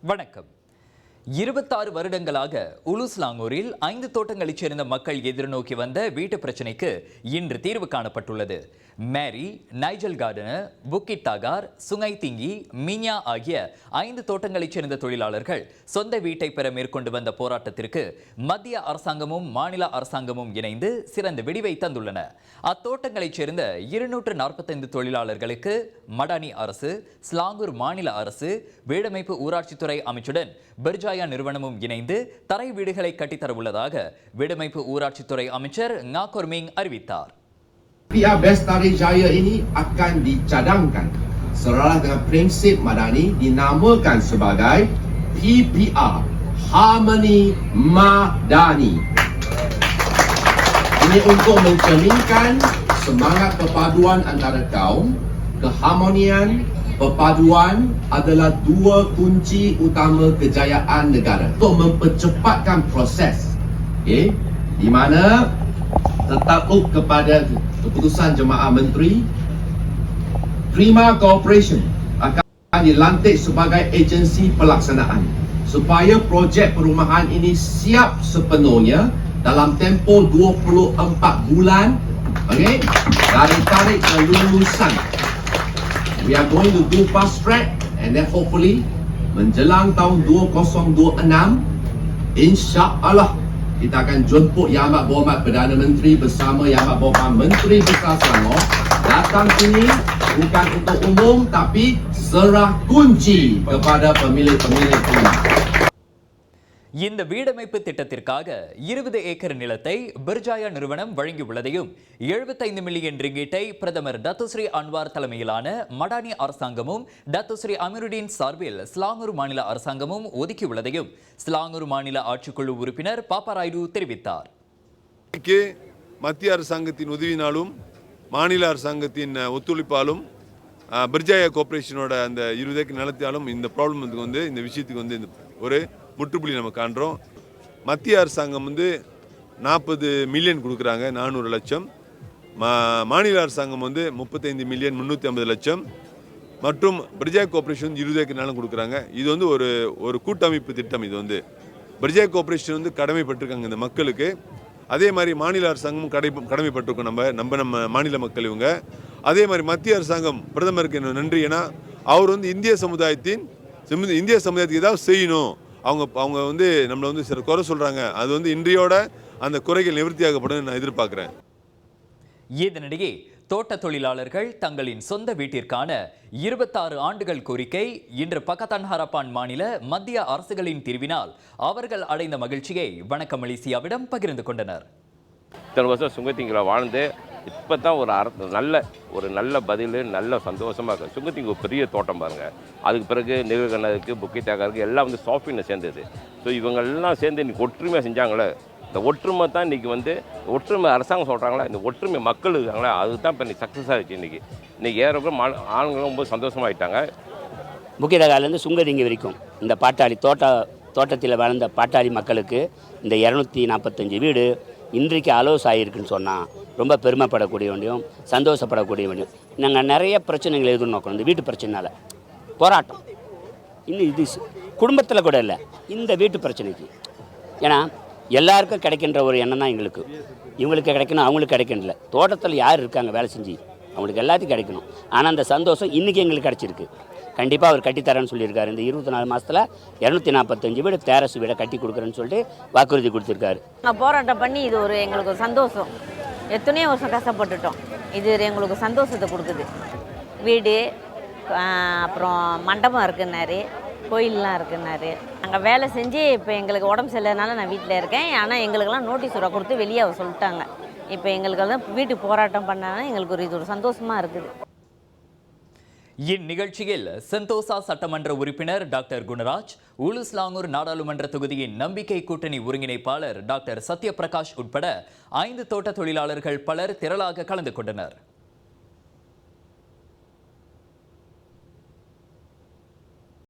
வணக்கம். 26 வருடங்களாக உலுஸ்லாங்கூரில் 5 தோட்டங்களைச் சேர்ந்த மக்கள் எதிர்நோக்கி வந்த வீட்டு பிரச்சினைக்கு இன்று தீர்வு காணப்பட்டுள்ளது. மேரி, நைஜல் கார்டனர், புக்கிட் தாகார், சுங்கை திங்கி, மின்யா ஆகிய 5 தோட்டங்களைச் சேர்ந்த தொழிலாளர்கள் சொந்த வீட்டை பெற மேற்கொண்டு வந்த போராட்டத்திற்கு மத்திய அரசாங்கமும் மாநில அரசாங்கமும் இணைந்து சிறந்த விடிவை தந்துள்ளன. அத்தோட்டங்களைச் சேர்ந்த 245 தொழிலாளர்களுக்கு மடானி அரசு, ஸ்லாங்கூர் மாநில அரசு, வீடமைப்பு ஊராட்சித்துறை அமைச்சுடன் பெர்ஜாயா நிறுவனமும் இணைந்து தரை வீடுகளை கட்டித்தர உள்ளதாக வீடமைப்பு ஊராட்சித்துறை அமைச்சர் ngakorming அறிவித்தார். PR Bestari Jaya ini akan dicadangkan selaras dengan prinsip Madani dinamakan sebagai PPR Harmony Madani. Ini untuk mencerminkan semangat perpaduan antara kaum. Keharmonian perpaduan adalah dua kunci utama kejayaan negara untuk mempercepatkan proses, di mana tertakluk kepada keputusan Jemaah Menteri, Prima Corporation akan dilantik sebagai agensi pelaksanaan supaya projek perumahan ini siap sepenuhnya dalam tempoh 24 bulan dari tarikh kelulusan. We are going to do fast track and then hopefully menjelang tahun 2026 insya-Allah kita akan jemput Yang Amat Berhormat Perdana Menteri bersama Yang Amat Berhormat Menteri Besar Selangor datang sini bukan untuk umum tapi serah kunci kepada pemilik-pemilik rumah. இந்த வீடமைப்பு திட்டத்திற்காக 20 acre நிலத்தை பெர்ஜாயா நிறுவனம் வழங்கியுள்ளதையும் 75 million ரிங்கிட்டை பிரதமர் Datuk Seri Anwar தலைமையிலான மடானி அரசாங்கமும் Datuk Seri Amiruddin சார்பில் ஸ்லாங்கூர் மாநில அரசாங்கமும் ஒதுக்கியுள்ளதையும் ஸ்லாங்கூர் மாநில ஆட்சிக்குழு உறுப்பினர் பாப்பாராயுடு தெரிவித்தார். மத்திய அரசாங்கத்தின் உதவினாலும் மாநில அரசாங்கத்தின் ஒத்துழைப்பாலும் பெர்ஜாயா கார்ப்பரேஷனோட அந்த 20 ஏக்கர் நிலத்தாலும் இந்த ப்ராப்ளம் இந்த விஷயத்துக்கு ஒரு முற்றுப்புள்ளி நம்ம காண்றோம். மத்திய அரசாங்கம் 40 மில்லியன் கொடுக்குறாங்க, 400 லட்சம். மாநில அரசாங்கம் 35 மில்லியன் 350 லட்சம் மற்றும் பெர்ஜாயா கார்ப்பரேஷன் 20 ஏக்கர் நிலம் கொடுக்குறாங்க. இது ஒரு கூட்டமைப்பு திட்டம். இது பெர்ஜாயா கார்ப்பரேஷன் கடமைப்பட்டிருக்காங்க இந்த மக்களுக்கு. அதே மாதிரி மாநில அரசாங்கமும் கடமைப்பட்டிருக்கோம் நம்ம மாநில மக்கள் இவங்க. அதே மாதிரி மத்திய அரசாங்கம் பிரதமருக்கு நன்றி. ஏன்னா அவர் இந்திய சமுதாயத்துக்கு ஏதாவது செய்யணும். அவங்க நம்மளை சில குறை சொல்றாங்க. அது இன்றையோட அந்த குறைகள் நிவர்த்தியாகப்படும் நான் எதிர்பார்க்கிறேன். இதனிடையே தோட்ட தொழிலாளர்கள் தங்களின் சொந்த வீட்டிற்கான 26 ஆண்டுகள் கோரிக்கை இன்று பக்கத்தான் ஹரப்பான் மாநில மத்திய அரசுகளின் தீர்வினால் அவர்கள் அடைந்த மகிழ்ச்சியை வணக்கம் மலேசியாவிடம் பகிர்ந்து கொண்டனர். இத்தனை வருஷம் சுங்கத்திங்கில வாழ்ந்து இப்போ தான் ஒரு நல்ல பதில், நல்ல சந்தோஷமாக இருக்குது. சுங்கத்திங்க ஒரு பெரிய தோட்டம் பாருங்கள். அதுக்கு பிறகு நிகழ்கண்ணதுக்கு புக்கிட் தாகாருக்கு எல்லாம் சாஃப்ட்வேர்னு சேர்ந்தது. ஸோ இவங்கெல்லாம் சேர்ந்து இன்றைக்கி ஒற்றுமையாக செஞ்சாங்களே. இந்த ஒற்றுமை தான் இன்றைக்கி ஒற்றுமை அரசாங்கம் சொல்கிறாங்களா, இந்த ஒற்றுமை மக்கள் இருக்காங்களா, அதுதான் இப்போ இன்றைக்கி சக்ஸஸ் ஆகிடுச்சு. இன்றைக்கி ஏறக்கும் ஆளுங்களும் ரொம்ப சந்தோஷமாகிட்டாங்க. புக்கிட் தாகாலேருந்து சுங்கதிங்கி வரைக்கும் இந்த பாட்டாளி தோட்டத்தில் வளர்ந்த பாட்டாளி மக்களுக்கு இந்த 245 வீடு இன்றைக்கு அலோஸ் ஆகிருக்குன்னு சொன்னால் ரொம்ப பெருமைப்படக்கூடிய வேண்டியும் சந்தோஷப்படக்கூடிய வேண்டியும். நாங்கள் நிறைய பிரச்சனைகள் எதிர்நோக்கணும். இந்த வீட்டு பிரச்சனைனால போராட்டம் இன்னும் இது குடும்பத்தில் கூட இல்லை, இந்த வீட்டு பிரச்சனைக்கு. ஏன்னா எல்லாருக்கும் கிடைக்கின்ற ஒரு எண்ணம் தான் எங்களுக்கு. இவங்களுக்கு கிடைக்கணும், அவங்களுக்கு கிடைக்கணும்ல. தோட்டத்தில் யார் இருக்காங்க வேலை செஞ்சு அவங்களுக்கு எல்லாத்தையும் கிடைக்கணும். ஆனால் அந்த சந்தோஷம் இன்றைக்கி எங்களுக்கு கிடச்சிருக்கு. கண்டிப்பாக அவர் கட்டித்தரேன்னு சொல்லியிருக்காரு. இந்த 24 மாதத்தில் 245 வீடு தேரசு வீடை கட்டி கொடுக்குறேன்னு சொல்லிட்டு வாக்குறுதி கொடுத்துருக்காரு. நாங்கள் போராட்டம் பண்ணி இது எங்களுக்கு ஒரு சந்தோஷம். எத்தனையோ வருஷம் கஷ்டப்பட்டுட்டோம். இது எங்களுக்கு சந்தோஷத்தை கொடுக்குது. வீடு, அப்புறம் மண்டபம் இருக்குன்னாரு, கோயிலெலாம் இருக்குன்னாரு. நாங்கள் வேலை செஞ்சு இப்போ எங்களுக்கு உடம்பு சரியில்லைனால நான் வீட்டில் இருக்கேன். ஆனால் எங்களுக்கெல்லாம் நோட்டீஸ் உரை கொடுத்து வெளியே அவர் சொல்லிட்டாங்க. இப்போ எங்களுக்கெல்லாம் வீட்டு போராட்டம் பண்ணாலும் எங்களுக்கு இது ஒரு சந்தோஷமாக இருக்குது. இந்நிகழ்ச்சியில் செந்தோசா சட்டமன்ற உறுப்பினர் டாக்டர் குணராஜ், உலுஸ்லாங்கூர் நாடாளுமன்ற தொகுதியின் நம்பிக்கை கூட்டணி ஒருங்கிணைப்பாளர் டாக்டர் சத்யபிரகாஷ் உட்பட 5 தோட்ட தொழிலாளர்கள் பலர் திரளாக கலந்து கொண்டனர்.